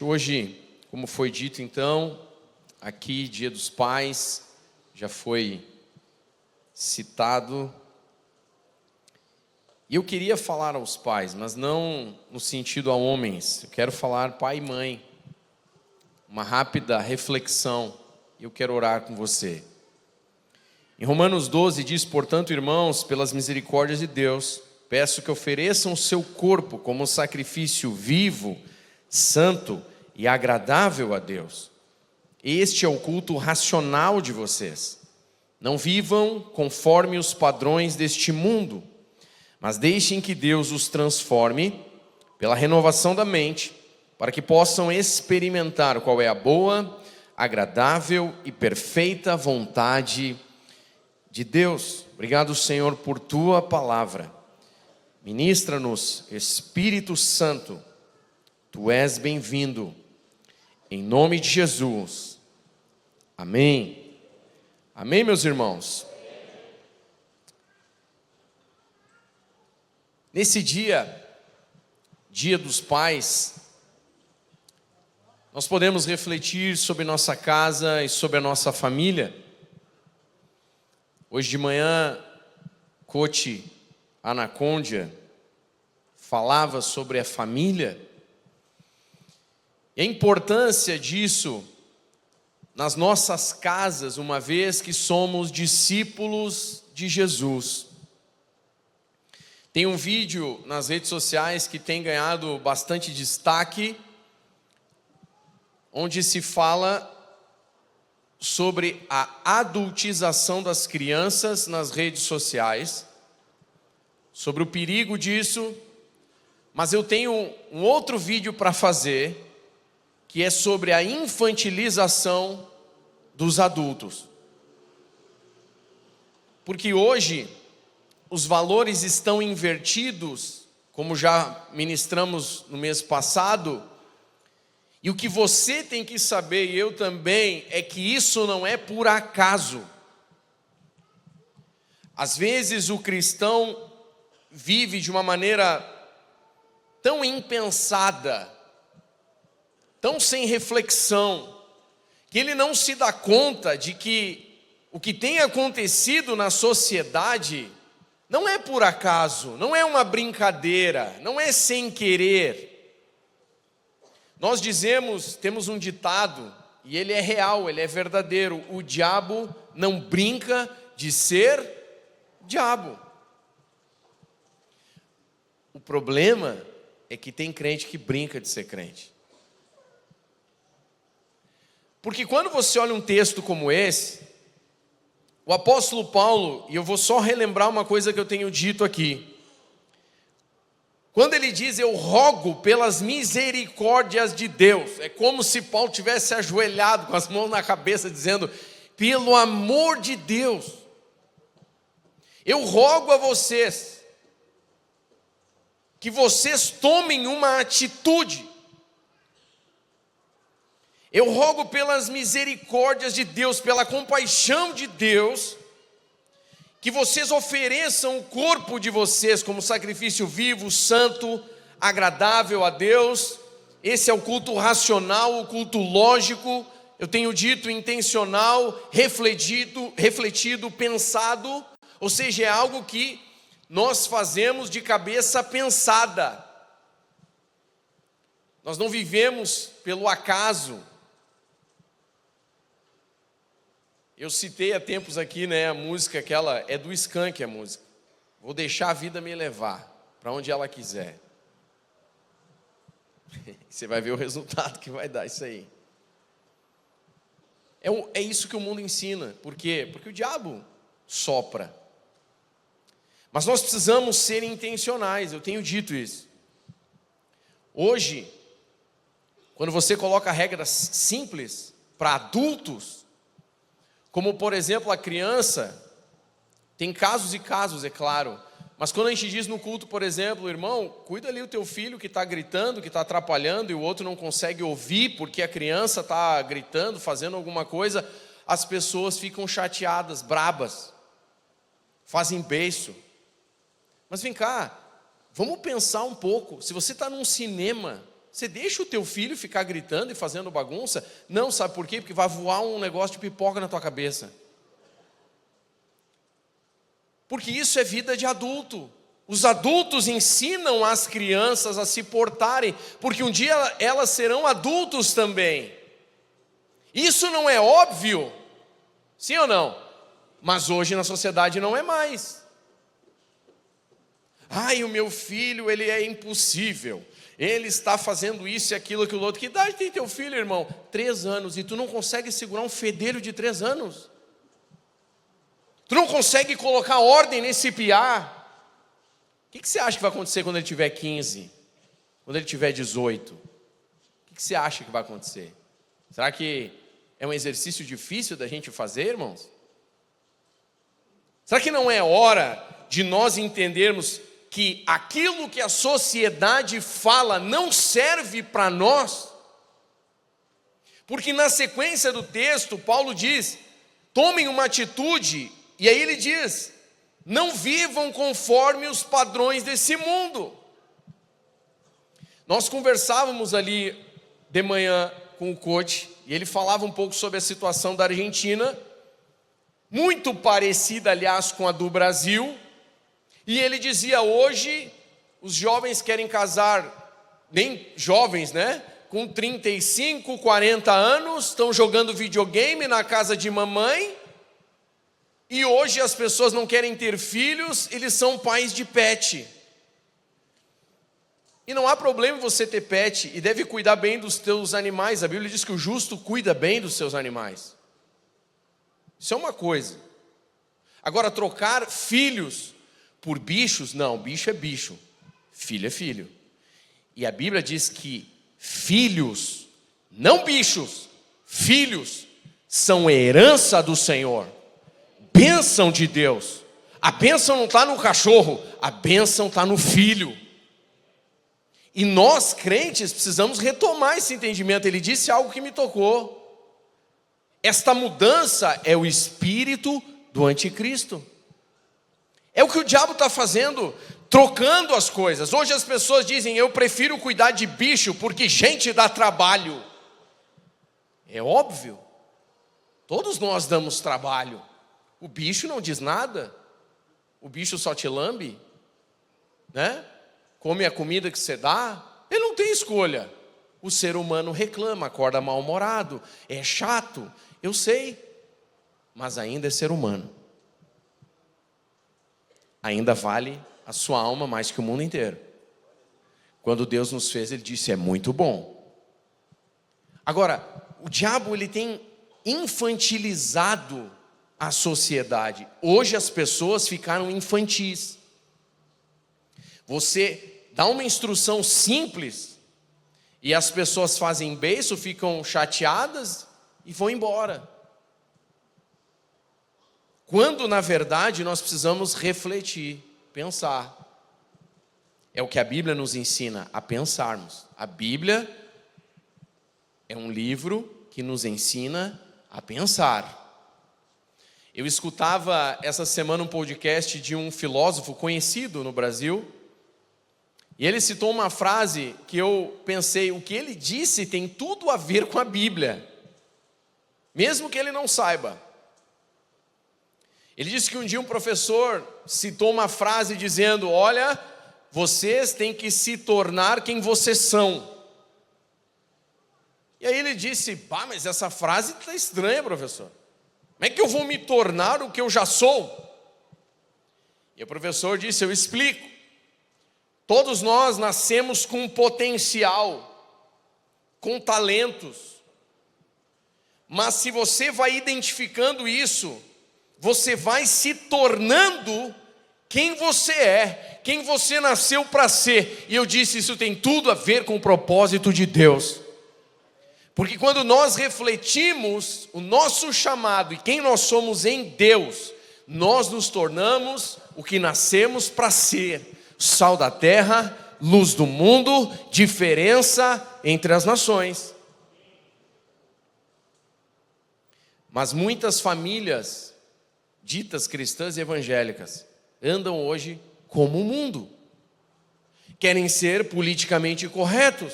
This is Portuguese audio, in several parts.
Hoje, como foi dito então, aqui Dia dos Pais, já foi citado. E eu queria falar aos pais, mas não no sentido a homens. Eu quero falar pai e mãe. Uma rápida reflexão. Eu quero orar com você. Em Romanos 12 diz: portanto, irmãos, pelas misericórdias de Deus, peço que ofereçam o seu corpo como sacrifício vivo, santo e agradável a Deus. Este é o culto racional de vocês. Não vivam conforme os padrões deste mundo, mas deixem que Deus os transforme pela renovação da mente, para que possam experimentar qual é a boa, agradável e perfeita vontade de Deus. Obrigado, Senhor, por tua palavra. Ministra-nos, Espírito Santo. Tu és bem-vindo. Em nome de Jesus. Amém. Amém, meus irmãos. Nesse dia, Dia dos Pais, nós podemos refletir sobre nossa casa e sobre a nossa família. Hoje de manhã, Coach Anacondia falava sobre a família e a importância disso nas nossas casas, uma vez que somos discípulos de Jesus. Tem um vídeo nas redes sociais que tem ganhado bastante destaque, onde se fala sobre a adultização das crianças nas redes sociais, sobre o perigo disso, mas eu tenho um outro vídeo para fazer, que é sobre a infantilização dos adultos. Porque hoje os valores estão invertidos, como já ministramos no mês passado, e o que você tem que saber, e eu também, é que isso não é por acaso. Às vezes o cristão vive de uma maneira tão impensada, tão sem reflexão, que ele não se dá conta de que o que tem acontecido na sociedade não é por acaso, não é uma brincadeira, não é sem querer. Nós temos um ditado, e ele é real, ele é verdadeiro: o diabo não brinca de ser diabo. O problema é que tem crente que brinca de ser crente. Porque quando você olha um texto como esse, o apóstolo Paulo, e eu vou só relembrar uma coisa que eu tenho dito aqui, quando ele diz: eu rogo pelas misericórdias de Deus, é como se Paulo tivesse ajoelhado com as mãos na cabeça, dizendo: pelo amor de Deus, eu rogo a vocês, que vocês tomem uma atitude. Eu rogo pelas misericórdias de Deus, pela compaixão de Deus, que vocês ofereçam o corpo de vocês como sacrifício vivo, santo, agradável a Deus. Esse é o culto racional, o culto lógico, eu tenho dito intencional, refletido, pensado, ou seja, é algo que nós fazemos de cabeça pensada. Nós não vivemos pelo acaso. Eu citei há tempos aqui, a música aquela, é do Skank a música. Vou deixar a vida me levar para onde ela quiser. Você vai ver o resultado que vai dar isso aí. É isso que o mundo ensina. Por quê? Porque o diabo sopra. Mas nós precisamos ser intencionais, eu tenho dito isso. Hoje, quando você coloca regras simples para adultos, como por exemplo a criança, tem casos e casos, é claro, mas quando a gente diz no culto, por exemplo: irmão, cuida ali o teu filho que está gritando, que está atrapalhando, e o outro não consegue ouvir porque a criança está gritando, fazendo alguma coisa, as pessoas ficam chateadas, brabas, fazem beiço. Mas vem cá, vamos pensar um pouco. Se você está num cinema Você deixa o teu filho ficar gritando e fazendo bagunça? Não, sabe por quê? Porque vai voar um negócio de pipoca na tua cabeça. Porque isso é vida de adulto. Os adultos ensinam as crianças a se portarem, porque um dia elas serão adultos também. Isso não é óbvio? Sim ou não? Mas hoje na sociedade não é mais. Ai, o meu filho, ele é impossível. Ele está fazendo isso e aquilo, aquilo outro. Que idade tem teu filho, irmão? 3 anos. E tu não consegue segurar um fedelho de 3 anos? Tu não consegue colocar ordem nesse piá? O que você acha que vai acontecer quando ele tiver 15? Quando ele tiver 18? O que você acha que vai acontecer? Será que é um exercício difícil da gente fazer, irmãos? Será que não é hora de nós entendermos que aquilo que a sociedade fala não serve para nós? Porque na sequência do texto, Paulo diz: tomem uma atitude, e aí ele diz: não vivam conforme os padrões desse mundo. Nós conversávamos ali de manhã com o coach, e ele falava um pouco sobre a situação da Argentina, muito parecida, aliás, com a do Brasil, e ele dizia: hoje os jovens querem casar, nem jovens, né? Com 35, 40 anos, estão jogando videogame na casa de mamãe, e hoje as pessoas não querem ter filhos, eles são pais de pet. E não há problema você ter pet, e deve cuidar bem dos teus animais. A Bíblia diz que o justo cuida bem dos seus animais. Isso é uma coisa. Agora, trocar filhos por bichos, não, bicho é bicho, filho é filho. E a Bíblia diz que filhos, não bichos, filhos, são herança do Senhor. Bênção de Deus. A bênção não está no cachorro, a bênção está no filho. E nós, crentes, precisamos retomar esse entendimento. Ele disse algo que me tocou. Esta mudança é o espírito do anticristo. É o que o diabo está fazendo, trocando as coisas. Hoje as pessoas dizem: eu prefiro cuidar de bicho, porque gente dá trabalho. É óbvio. Todos nós damos trabalho. O bicho não diz nada. O bicho só te lambe, né? Come a comida que você dá. Ele não tem escolha. O ser humano reclama, acorda mal-humorado, é chato, eu sei, mas ainda é ser humano. Ainda vale a sua alma mais que o mundo inteiro. Quando Deus nos fez, Ele disse: é muito bom. Agora, o diabo, ele tem infantilizado a sociedade. Hoje as pessoas ficaram infantis. Você dá uma instrução simples e as pessoas fazem beiço, ficam chateadas e vão embora. Quando na verdade nós precisamos refletir, pensar. É o que a Bíblia nos ensina a pensarmos. A Bíblia é um livro que nos ensina a pensar. Eu escutava essa semana um podcast de um filósofo conhecido no Brasil, e ele citou uma frase que eu pensei: o que ele disse tem tudo a ver com a Bíblia, mesmo que ele não saiba. Ele disse que um dia um professor citou uma frase dizendo: olha, vocês têm que se tornar quem vocês são. E aí ele disse: pá, mas essa frase está estranha, professor. Como é que eu vou me tornar o que eu já sou? E o professor disse: eu explico. Todos nós nascemos com potencial, com talentos. Mas se você vai identificando isso, você vai se tornando quem você é, quem você nasceu para ser. E eu disse: isso tem tudo a ver com o propósito de Deus. Porque quando nós refletimos o nosso chamado e quem nós somos em Deus, nós nos tornamos o que nascemos para ser: sal da terra, luz do mundo, diferença entre as nações. Mas muitas famílias ditas cristãs e evangélicas andam hoje como o mundo. Querem ser politicamente corretos,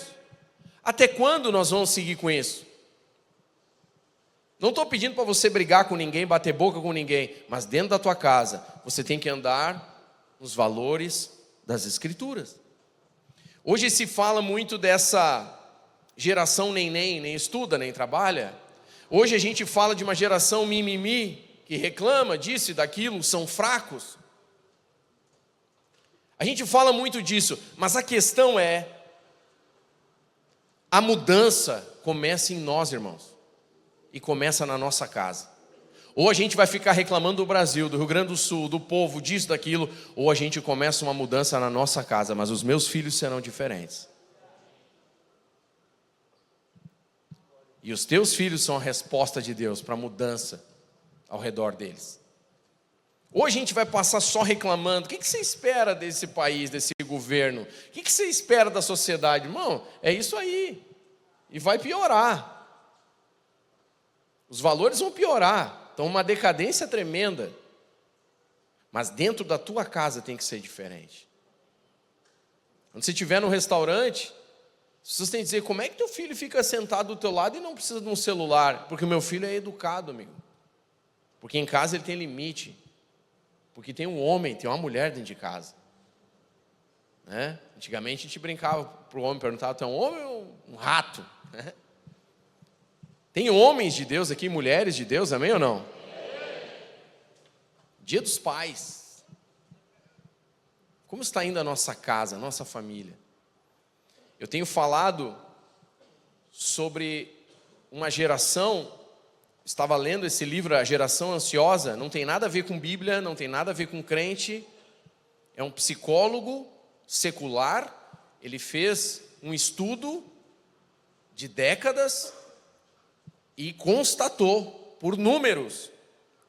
Até quando nós vamos seguir com isso? Não estou pedindo para você brigar com ninguém, bater boca com ninguém, mas dentro da tua casa, você tem que andar nos valores das Escrituras. Hoje se fala muito dessa geração nem estuda, nem trabalha. Hoje a gente fala de uma geração mimimi, que reclama disso e daquilo, são fracos. A gente fala muito disso, mas a questão é, a mudança começa em nós, irmãos, e começa na nossa casa. Ou a gente vai ficar reclamando do Brasil, do Rio Grande do Sul, do povo, disso, daquilo, ou a gente começa uma mudança na nossa casa, mas os meus filhos serão diferentes. E os teus filhos são a resposta de Deus para a mudança ao redor deles. Ou a gente vai passar só reclamando. O que você espera desse país, desse governo? O que você espera da sociedade? Irmão, é isso aí. E vai piorar. Os valores vão piorar. Então, uma decadência tremenda. Mas dentro da tua casa tem que ser diferente. Quando você estiver no restaurante, vocês têm que dizer, como é que teu filho fica sentado do teu lado e não precisa de um celular? Porque o meu filho é educado, amigo. Porque em casa ele tem limite. Porque tem um homem, tem uma mulher dentro de casa. Né? Antigamente a gente brincava para o homem, perguntava, tu é um homem ou um rato? Né? Tem homens de Deus aqui, mulheres de Deus, amém ou não? Dia dos Pais. Como está indo a nossa casa, a nossa família? Eu tenho falado sobre uma geração, estava lendo esse livro, A Geração Ansiosa, não tem nada a ver com Bíblia, não tem nada a ver com crente, é um psicólogo secular, ele fez um estudo de décadas e constatou, por números,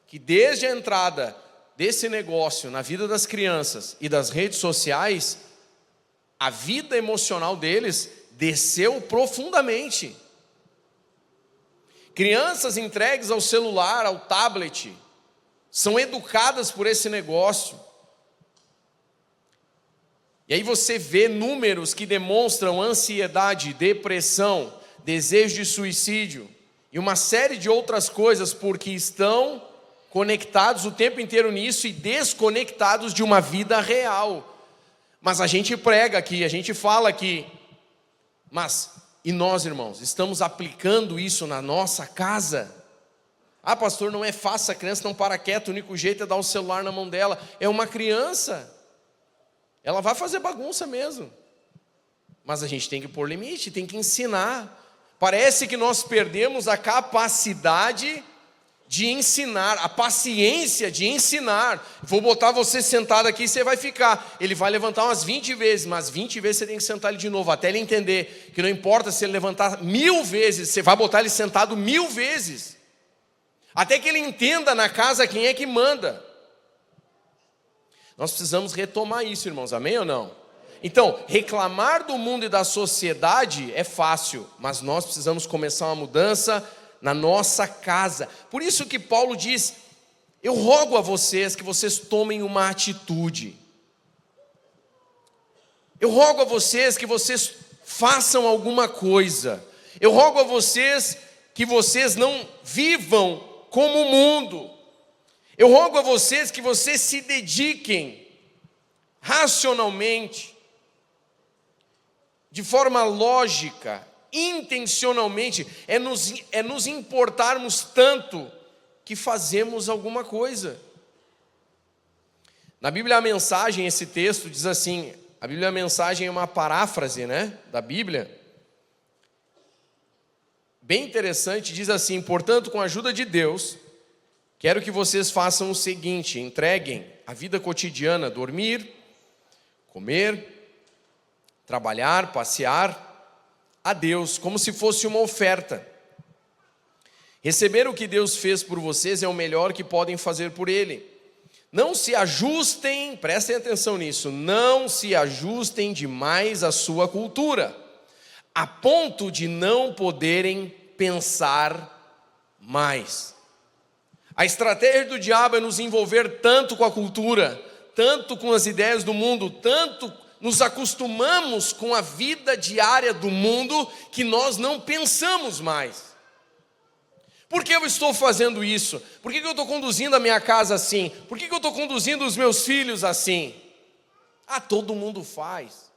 que desde a entrada desse negócio na vida das crianças e das redes sociais, a vida emocional deles desceu profundamente. Crianças entregues ao celular, ao tablet, são educadas por esse negócio. E aí você vê números que demonstram ansiedade, depressão, desejo de suicídio e uma série de outras coisas, porque estão conectados o tempo inteiro nisso e desconectados de uma vida real. Mas a gente prega aqui, a gente fala aqui, mas e nós, irmãos, estamos aplicando isso na nossa casa? Ah, pastor, não é fácil, a criança não para quieta, o único jeito é dar o celular na mão dela. É uma criança, ela vai fazer bagunça mesmo. Mas a gente tem que pôr limite, tem que ensinar. Parece que nós perdemos a capacidade de ensinar, a paciência de ensinar. Vou botar você sentado aqui e você vai ficar. Ele vai levantar umas 20 vezes, mas 20 vezes você tem que sentar ele de novo, até ele entender que não importa se ele levantar 1000 vezes, você vai botar ele sentado 1000 vezes. Até que ele entenda na casa quem é que manda. Nós precisamos retomar isso, irmãos, amém ou não? Então, reclamar do mundo e da sociedade é fácil, mas nós precisamos começar uma mudança na nossa casa. Por isso que Paulo diz, eu rogo a vocês que vocês tomem uma atitude. Eu rogo a vocês que vocês façam alguma coisa. Eu rogo a vocês que vocês não vivam como o mundo. Eu rogo a vocês que vocês se dediquem racionalmente, de forma lógica, intencionalmente, é nos importarmos tanto que fazemos alguma coisa. Na Bíblia a Mensagem, esse texto diz assim, a Bíblia a Mensagem é uma paráfrase, né, da Bíblia, bem interessante, diz assim, portanto, com a ajuda de Deus, quero que vocês façam o seguinte, entreguem a vida cotidiana, dormir, comer, trabalhar, passear, a Deus, como se fosse uma oferta. Receber o que Deus fez por vocês é o melhor que podem fazer por Ele. Não se ajustem, prestem atenção nisso, não se ajustem demais à sua cultura, a ponto de não poderem pensar mais. A estratégia do diabo é nos envolver tanto com a cultura, tanto com as ideias do mundo, tanto nos acostumamos com a vida diária do mundo que nós não pensamos mais. Por que eu estou fazendo isso? Por que eu estou conduzindo a minha casa assim? Por que eu estou conduzindo os meus filhos assim? Ah, todo mundo faz.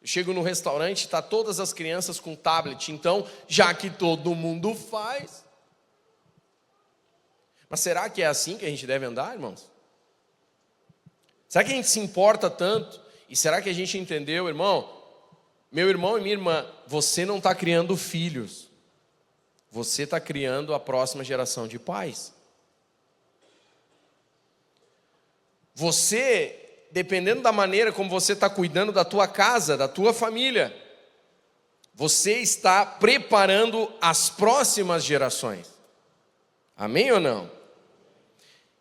Eu chego no restaurante, está todas as crianças com tablet, então, já que todo mundo faz. Mas será que é assim que a gente deve andar, irmãos? Será que a gente se importa tanto? E será que a gente entendeu, irmão? Meu irmão e minha irmã, você não está criando filhos. Você está criando a próxima geração de pais. Você, dependendo da maneira como você está cuidando da tua casa, da tua família, você está preparando as próximas gerações. Amém ou não?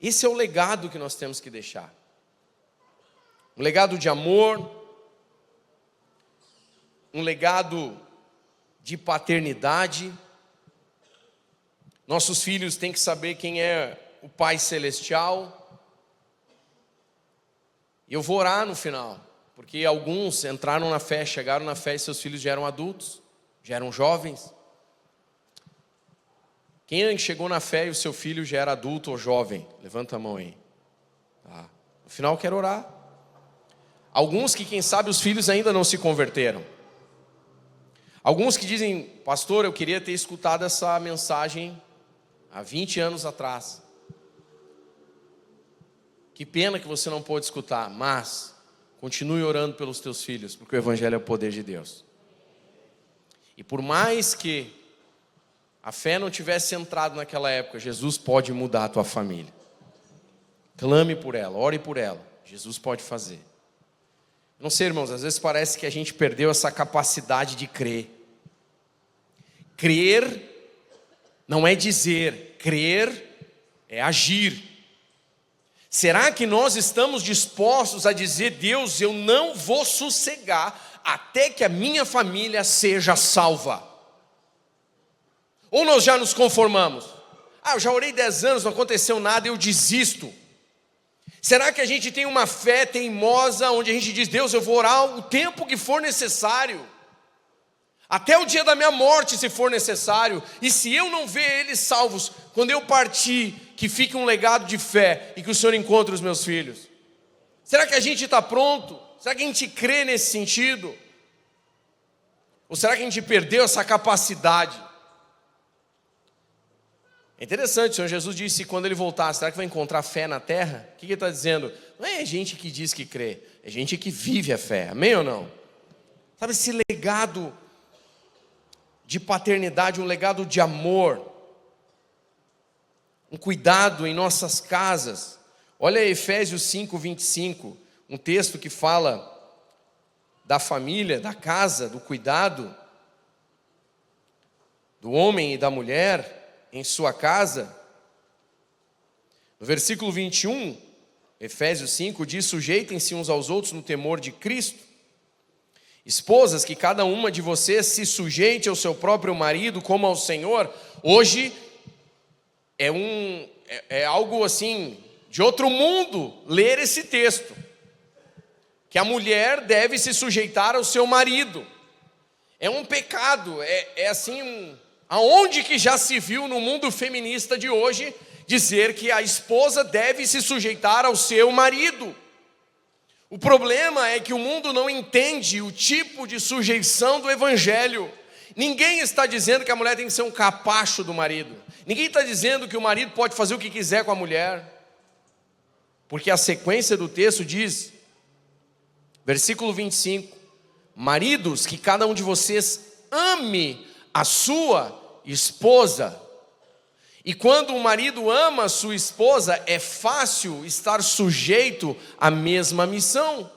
Esse é o legado que nós temos que deixar. Um legado de amor, um legado de paternidade. Nossos filhos têm que saber quem é o Pai Celestial. E eu vou orar no final, porque alguns entraram na fé, chegaram na fé e seus filhos já eram adultos, já eram jovens. Quem chegou na fé e o seu filho já era adulto ou jovem? Levanta a mão aí. Tá. No final eu quero orar. Alguns que, quem sabe, os filhos ainda não se converteram. Alguns que dizem, pastor, eu queria ter escutado essa mensagem há 20 anos atrás. Que pena que você não pôde escutar, mas continue orando pelos teus filhos, porque o Evangelho é o poder de Deus. E por mais que a fé não tivesse entrado naquela época, Jesus pode mudar a tua família. Clame por ela, ore por ela, Jesus pode fazer. Não sei, irmãos, às vezes parece que a gente perdeu essa capacidade de crer. Crer não é dizer, crer é agir. Será que nós estamos dispostos a dizer, Deus, eu não vou sossegar até que a minha família seja salva? Ou nós já nos conformamos? Ah, eu já orei 10 anos, não aconteceu nada, eu desisto. Será que a gente tem uma fé teimosa, onde a gente diz, Deus, eu vou orar o tempo que for necessário, até o dia da minha morte, se for necessário, e se eu não ver eles salvos, quando eu partir, que fique um legado de fé, e que o Senhor encontre os meus filhos? Será que a gente está pronto? Será que a gente crê nesse sentido? Ou será que a gente perdeu essa capacidade? É interessante, o Senhor Jesus disse, quando Ele voltar, será que vai encontrar fé na terra? O que Ele está dizendo? Não é gente que diz que crê, é gente que vive a fé, amém ou não? Sabe, esse legado de paternidade, um legado de amor, um cuidado em nossas casas. Olha Efésios 5:25, um texto que fala da família, da casa, do cuidado do homem e da mulher em sua casa. No versículo 21, Efésios 5 diz, sujeitem-se uns aos outros no temor de Cristo. Esposas, que cada uma de vocês se sujeite ao seu próprio marido como ao Senhor. Hoje é algo assim, de outro mundo, ler esse texto. Que a mulher deve se sujeitar ao seu marido. É um pecado, aonde que já se viu no mundo feminista de hoje, dizer que a esposa deve se sujeitar ao seu marido. O problema é que o mundo não entende o tipo de sujeição do Evangelho. Ninguém está dizendo que a mulher tem que ser um capacho do marido. Ninguém está dizendo que o marido pode fazer o que quiser com a mulher. Porque a sequência do texto diz, versículo 25, maridos, que cada um de vocês ame a sua esposa. E quando o marido ama a sua esposa, é fácil estar sujeito à mesma missão.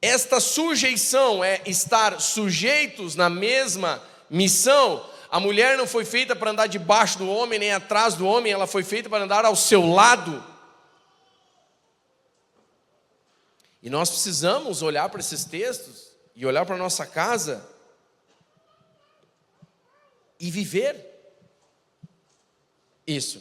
Esta sujeição é estar sujeitos na mesma missão. A mulher não foi feita para andar debaixo do homem, nem atrás do homem, ela foi feita para andar ao seu lado. E nós precisamos olhar para esses textos e olhar para a nossa casa e viver isso.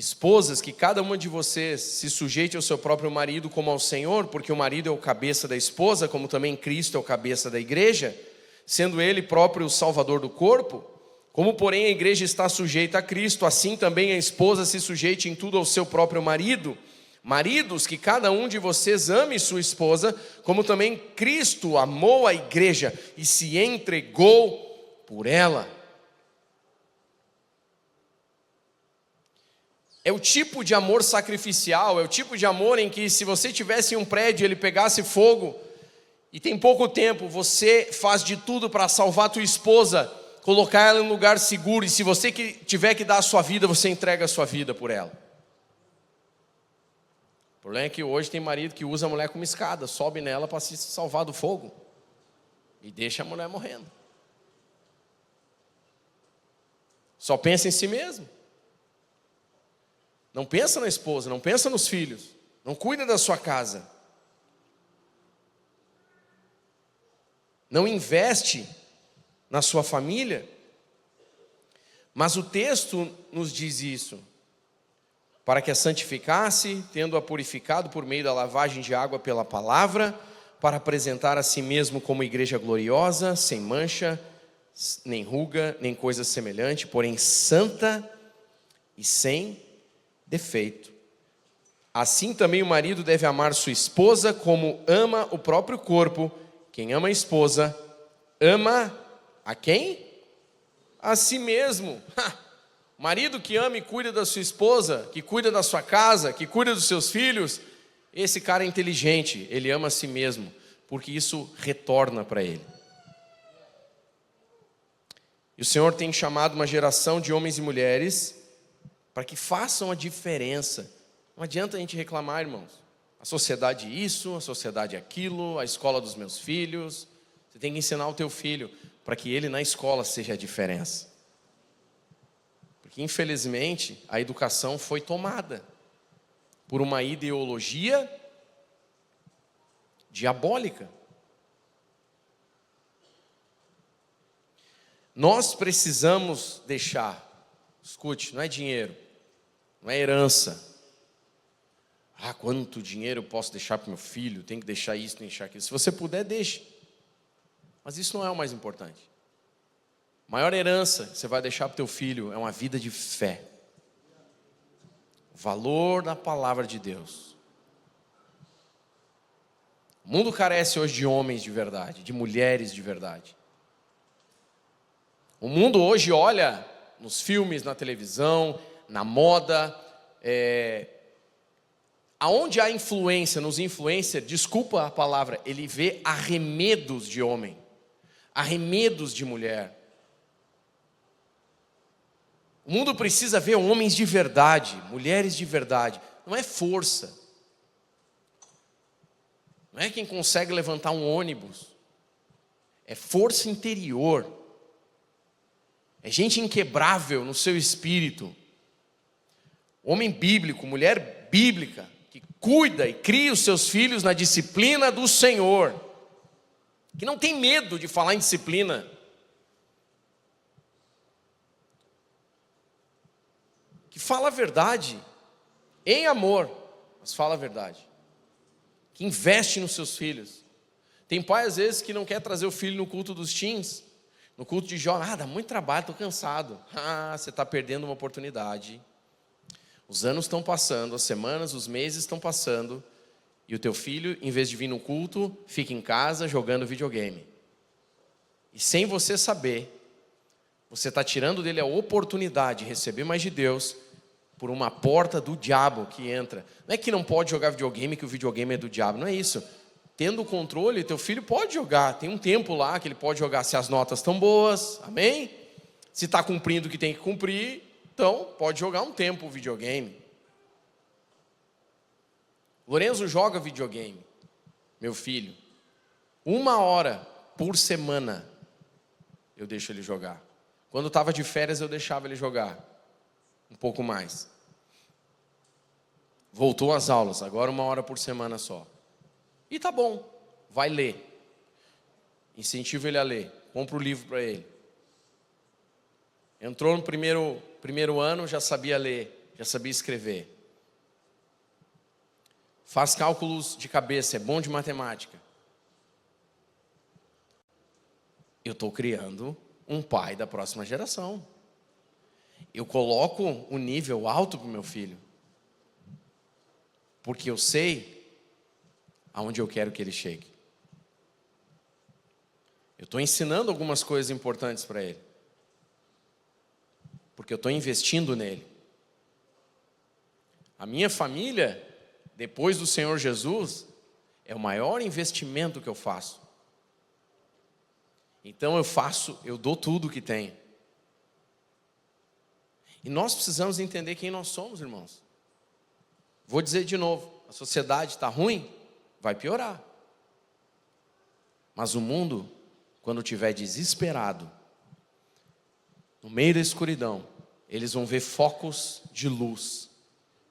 Esposas, que cada uma de vocês se sujeite ao seu próprio marido como ao Senhor, porque o marido é o cabeça da esposa, como também Cristo é o cabeça da igreja, sendo ele próprio o salvador do corpo. Como, porém, a igreja está sujeita a Cristo, assim também a esposa se sujeite em tudo ao seu próprio marido. Maridos, que cada um de vocês ame sua esposa, como também Cristo amou a igreja e se entregou por ela. É o tipo de amor sacrificial, é o tipo de amor em que, se você tivesse em um prédio e ele pegasse fogo, e tem pouco tempo, você faz de tudo para salvar a tua esposa, colocar ela em um lugar seguro, e se você tiver que dar a sua vida, você entrega a sua vida por ela. O problema é que hoje tem marido que usa a mulher como escada, sobe nela para se salvar do fogo, e deixa a mulher morrendo. Só pensa em si mesmo. Não pensa na esposa, não pensa nos filhos, não cuida da sua casa. Não investe na sua família. Mas o texto nos diz isso: para que a santificasse, tendo-a purificado por meio da lavagem de água pela palavra, para apresentar a si mesmo como igreja gloriosa, sem mancha, nem ruga, nem coisa semelhante, porém santa e sem defeito. Assim também o marido deve amar sua esposa como ama o próprio corpo. Quem ama a esposa, ama a quem? A si mesmo. Marido que ama e cuida da sua esposa, que cuida da sua casa, que cuida dos seus filhos, esse cara é inteligente, ele ama a si mesmo, porque isso retorna para ele. E o Senhor tem chamado uma geração de homens e mulheres para que façam a diferença. Não adianta a gente reclamar, irmãos. A sociedade isso, a sociedade aquilo, a escola dos meus filhos. Você tem que ensinar o teu filho para que ele na escola seja a diferença. Porque infelizmente a educação foi tomada por uma ideologia diabólica. Nós precisamos deixar, escute, não é dinheiro, não é herança. Quanto dinheiro eu posso deixar para o meu filho? Tem que deixar isso, tem que deixar aquilo. Se você puder, deixe. Mas isso não é o mais importante. A maior herança que você vai deixar para o teu filho é uma vida de fé. O valor da palavra de Deus. O mundo carece hoje de homens de verdade, de mulheres de verdade. O mundo hoje olha nos filmes, na televisão, na moda, aonde há influência, nos influencers, desculpa a palavra, ele vê arremedos de homem, arremedos de mulher. O mundo precisa ver homens de verdade, mulheres de verdade. Não é força. Não é quem consegue levantar um ônibus. É força interior. É gente inquebrável no seu espírito. Homem bíblico, mulher bíblica, que cuida e cria os seus filhos na disciplina do Senhor. Que não tem medo de falar em disciplina. Que fala a verdade, em amor, mas fala a verdade. Que investe nos seus filhos. Tem pai às vezes que não quer trazer o filho no culto dos teens, no culto de jovens. Dá muito trabalho, estou cansado. Você está perdendo uma oportunidade. Os anos estão passando, as semanas, os meses estão passando, e o teu filho, em vez de vir no culto, fica em casa jogando videogame. E sem você saber, você está tirando dele a oportunidade de receber mais de Deus por uma porta do diabo que entra. Não é que não pode jogar videogame, que o videogame é do diabo, não é isso. Tendo o controle, teu filho pode jogar, tem um tempo lá que ele pode jogar se as notas estão boas, amém? Se está cumprindo o que tem que cumprir, então pode jogar um tempo o videogame. Lorenzo joga videogame, meu filho, 1 hora por semana eu deixo ele jogar. Quando estava de férias eu deixava ele jogar um pouco mais. Voltou às aulas, agora 1 hora por semana só. E tá bom, vai ler. Incentivo ele a ler, compra o livro para ele. Entrou no primeiro ano, já sabia ler, já sabia escrever. Faz cálculos de cabeça, é bom de matemática. Eu estou criando um pai da próxima geração. Eu coloco um nível alto para o meu filho. Porque eu sei aonde eu quero que ele chegue. Eu estou ensinando algumas coisas importantes para ele. Porque eu estou investindo nele. A minha família, depois do Senhor Jesus, é o maior investimento que eu faço. Então eu dou tudo que tenho. E nós precisamos entender quem nós somos, irmãos. Vou dizer de novo, a sociedade está ruim, vai piorar. Mas o mundo, quando estiver desesperado, no meio da escuridão, eles vão ver focos de luz.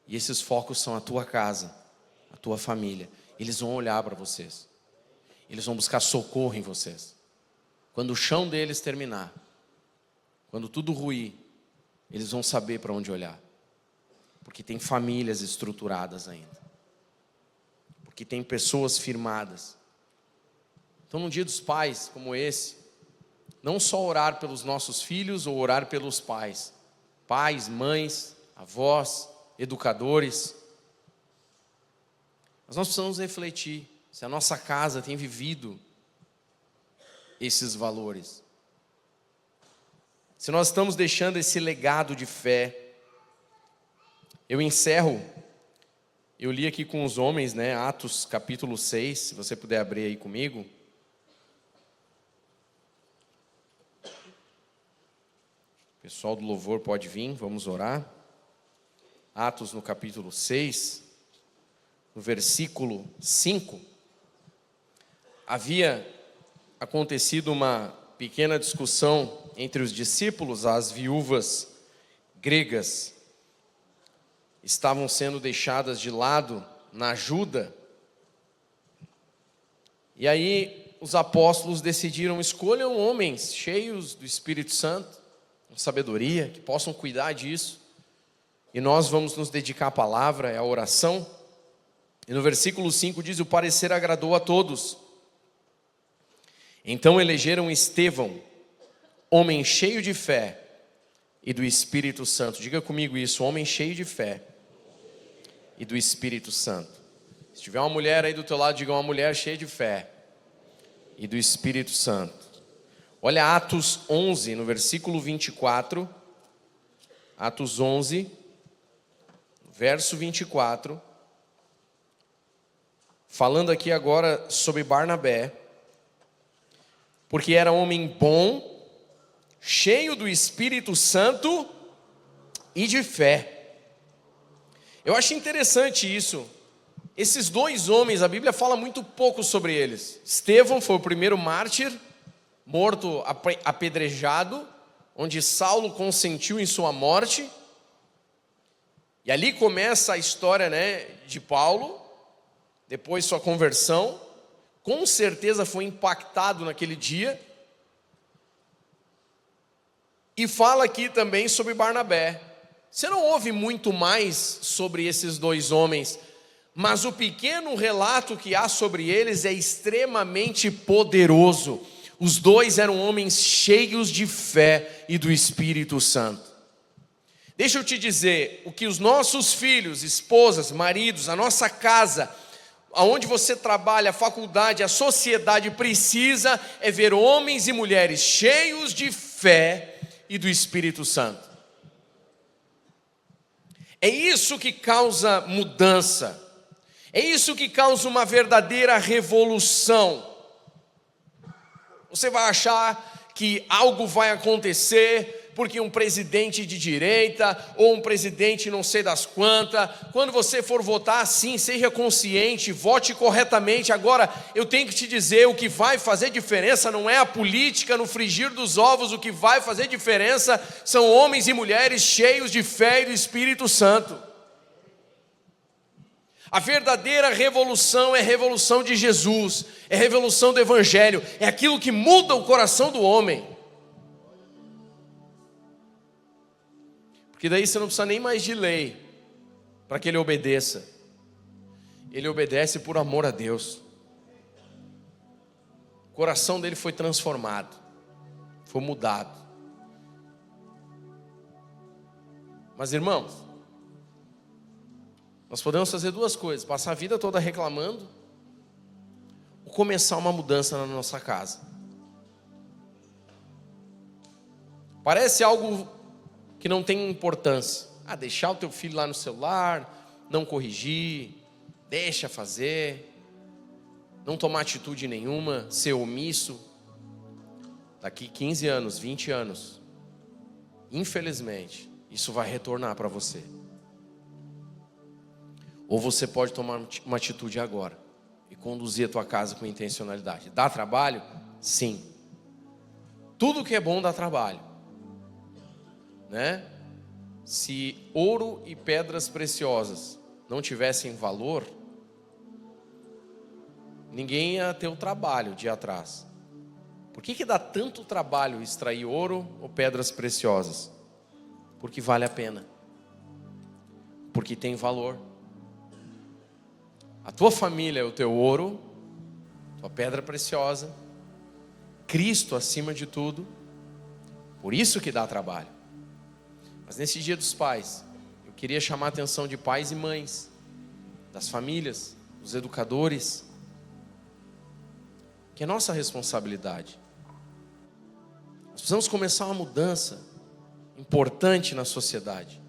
E esses focos são a tua casa, a tua família. Eles vão olhar para vocês. Eles vão buscar socorro em vocês. Quando o chão deles terminar, quando tudo ruir, eles vão saber para onde olhar. Porque tem famílias estruturadas ainda. Porque tem pessoas firmadas. Então, num dia dos pais como esse, não só orar pelos nossos filhos ou orar pelos pais. Pais, mães, avós, educadores. Mas nós precisamos refletir se a nossa casa tem vivido esses valores. Se nós estamos deixando esse legado de fé. Eu encerro, eu li aqui com os homens, né, Atos capítulo 6, se você puder abrir aí comigo. O pessoal do louvor pode vir, vamos orar. Atos no capítulo 6, no versículo 5. Havia acontecido uma pequena discussão entre os discípulos. As viúvas gregas estavam sendo deixadas de lado na ajuda. E aí os apóstolos decidiram: escolham homens cheios do Espírito Santo, com sabedoria, que possam cuidar disso. E nós vamos nos dedicar à palavra, à oração. E no versículo 5 diz: o parecer agradou a todos. Então elegeram Estevão, homem cheio de fé e do Espírito Santo. Diga comigo isso: homem cheio de fé e do Espírito Santo. Se tiver uma mulher aí do teu lado, diga: uma mulher cheia de fé e do Espírito Santo. Olha Atos 11, no versículo 24. Atos 11, verso 24. Falando aqui agora sobre Barnabé. Porque era homem bom, cheio do Espírito Santo e de fé. Eu acho interessante isso. Esses dois homens, a Bíblia fala muito pouco sobre eles. Estevão foi o primeiro mártir, morto apedrejado, onde Saulo consentiu em sua morte. E ali começa a história, né, de Paulo, depois sua conversão. Com certeza foi impactado naquele dia. E fala aqui também sobre Barnabé. Você não ouve muito mais sobre esses dois homens, mas o pequeno relato que há sobre eles é extremamente poderoso. Os dois eram homens cheios de fé e do Espírito Santo. Deixa eu te dizer, o que os nossos filhos, esposas, maridos, a nossa casa, aonde você trabalha, a faculdade, a sociedade precisa é ver homens e mulheres cheios de fé e do Espírito Santo. É isso que causa mudança. É isso que causa uma verdadeira revolução. Você vai achar que algo vai acontecer porque um presidente de direita ou um presidente não sei das quantas, quando você for votar, sim, seja consciente, vote corretamente. Agora, eu tenho que te dizer, o que vai fazer diferença não é a política no frigir dos ovos. O que vai fazer diferença são homens e mulheres cheios de fé e do Espírito Santo. A verdadeira revolução é a revolução de Jesus, é a revolução do Evangelho, é aquilo que muda o coração do homem. Porque daí você não precisa nem mais de lei para que ele obedeça. Ele obedece por amor a Deus. O coração dele foi transformado, foi mudado. Mas irmãos, nós podemos fazer duas coisas: passar a vida toda reclamando, ou começar uma mudança na nossa casa. Parece algo que não tem importância. Deixar o teu filho lá no celular, não corrigir, deixa fazer, não tomar atitude nenhuma, ser omisso. Daqui 15 anos, 20 anos, infelizmente, isso vai retornar para você. Ou você pode tomar uma atitude agora e conduzir a tua casa com intencionalidade. Dá trabalho? Sim. Tudo que é bom dá trabalho, né? Se ouro e pedras preciosas não tivessem valor, ninguém ia ter o trabalho de ir atrás. Por que dá tanto trabalho extrair ouro ou pedras preciosas? Porque vale a pena, porque tem valor. A tua família é o teu ouro, tua pedra preciosa, Cristo acima de tudo. Por isso que dá trabalho. Mas nesse dia dos pais, eu queria chamar a atenção de pais e mães, das famílias, dos educadores, que é nossa responsabilidade. Nós precisamos começar uma mudança importante na sociedade,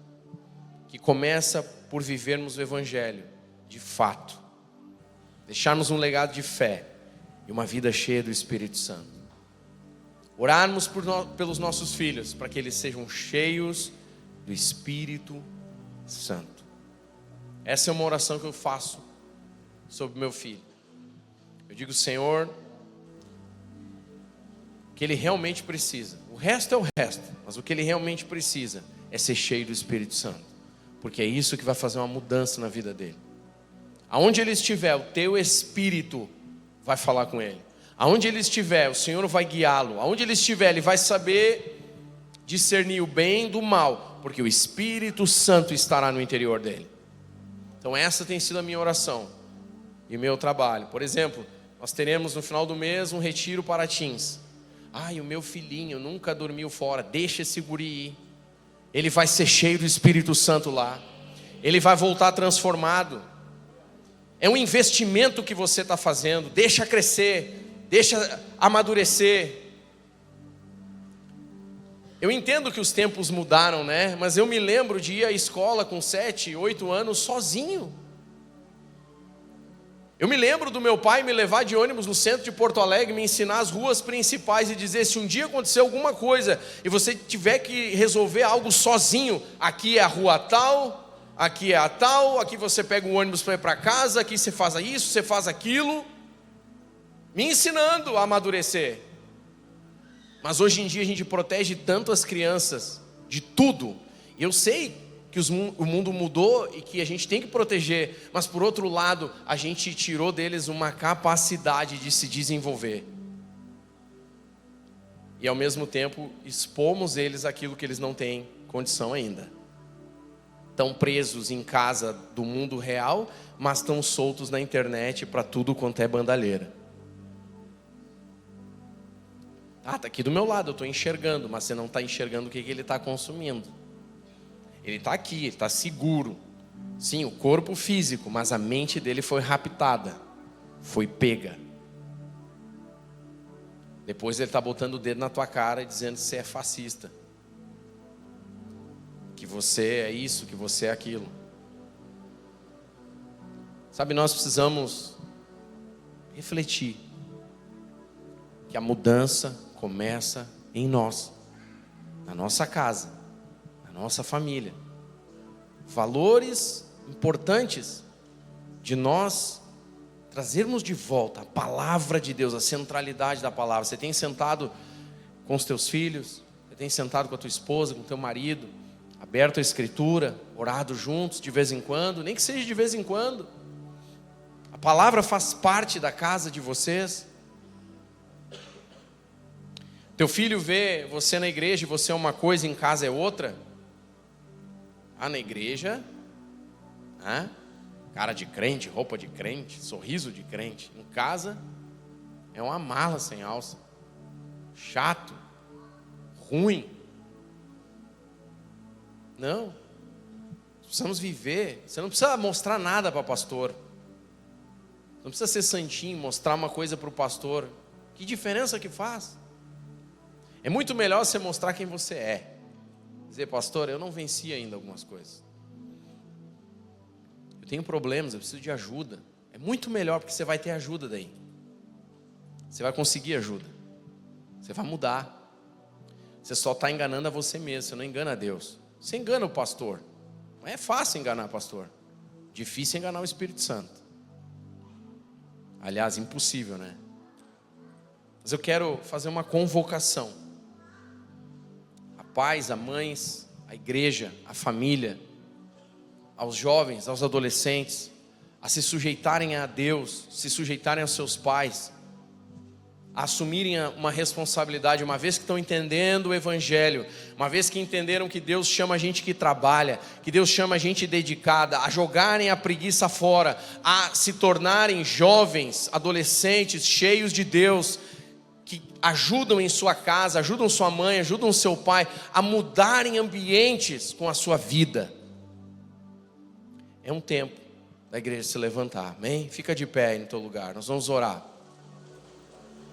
que começa por vivermos o Evangelho de fato, deixarmos um legado de fé e uma vida cheia do Espírito Santo. Orarmos pelos nossos filhos, para que eles sejam cheios do Espírito Santo. Essa é uma oração que eu faço sobre meu filho. Eu digo: Senhor, o que ele realmente precisa, o resto é o resto, mas o que ele realmente precisa é ser cheio do Espírito Santo, porque é isso que vai fazer uma mudança na vida dele. Aonde ele estiver, o teu Espírito vai falar com ele. Aonde ele estiver, o Senhor vai guiá-lo. Aonde ele estiver, ele vai saber discernir o bem do mal, porque o Espírito Santo estará no interior dele. Então essa tem sido a minha oração e meu trabalho. Por exemplo, nós teremos no final do mês um retiro para teens. O meu filhinho nunca dormiu fora, deixa esse guri ir. Ele vai ser cheio do Espírito Santo lá. Ele vai voltar transformado. É um investimento que você está fazendo. Deixa crescer, deixa amadurecer. Eu entendo que os tempos mudaram, né? Mas eu me lembro de ir à escola com 7, 8 anos sozinho. Eu me lembro do meu pai me levar de ônibus no centro de Porto Alegre, me ensinar as ruas principais e dizer: se um dia acontecer alguma coisa e você tiver que resolver algo sozinho, aqui é a rua tal, aqui é a tal, aqui você pega um ônibus para ir para casa, aqui você faz isso, você faz aquilo, me ensinando a amadurecer. Mas hoje em dia a gente protege tanto as crianças de tudo. Eu sei que o mundo mudou e que a gente tem que proteger, mas por outro lado, a gente tirou deles uma capacidade de se desenvolver. E ao mesmo tempo, expomos eles aquilo que eles não têm condição ainda. Estão presos em casa do mundo real, mas estão soltos na internet para tudo quanto é bandalheira. Está aqui do meu lado, eu estou enxergando, mas você não está enxergando o que ele está consumindo. Ele está aqui, ele está seguro. Sim, o corpo físico, mas a mente dele foi raptada, foi pega. Depois ele está botando o dedo na tua cara e dizendo que você é fascista, que você é isso, que você é aquilo. Sabe, nós precisamos refletir que a mudança começa em nós, na nossa casa, na nossa família. Valores importantes de nós trazermos de volta a palavra de Deus, a centralidade da palavra. Você tem sentado com os teus filhos, você tem sentado com a tua esposa, com o teu marido, aberto a Escritura, orado juntos de vez em quando, nem que seja de vez em quando. A palavra faz parte da casa de vocês. Teu filho vê você na igreja e você é uma coisa e em casa é outra. Na igreja, cara de crente, roupa de crente, sorriso de crente. Em casa, é uma mala sem alça, chato, ruim. Não, precisamos viver. Você não precisa mostrar nada para o pastor, não precisa ser santinho, mostrar uma coisa para o pastor. Que diferença que faz? É muito melhor você mostrar quem você é. Dizer, pastor, eu não venci ainda algumas coisas, eu tenho problemas, eu preciso de ajuda. É muito melhor, porque você vai ter ajuda daí. Você vai conseguir ajuda, você vai mudar. Você só está enganando a você mesmo, você não engana a Deus. Você engana o pastor. Não é fácil enganar o pastor, difícil enganar o Espírito Santo. Aliás, impossível, né? Mas eu quero fazer uma convocação a pais, a mães, a igreja, a família, aos jovens, aos adolescentes, a se sujeitarem a Deus, se sujeitarem aos seus pais, a assumirem uma responsabilidade, uma vez que estão entendendo o Evangelho, uma vez que entenderam que Deus chama a gente que trabalha, que Deus chama a gente dedicada, a jogarem a preguiça fora, a se tornarem jovens, adolescentes, cheios de Deus, que ajudam em sua casa, ajudam sua mãe, ajudam seu pai, a mudarem ambientes com a sua vida. É um tempo da igreja se levantar, amém? Fica de pé aí no teu lugar, nós vamos orar.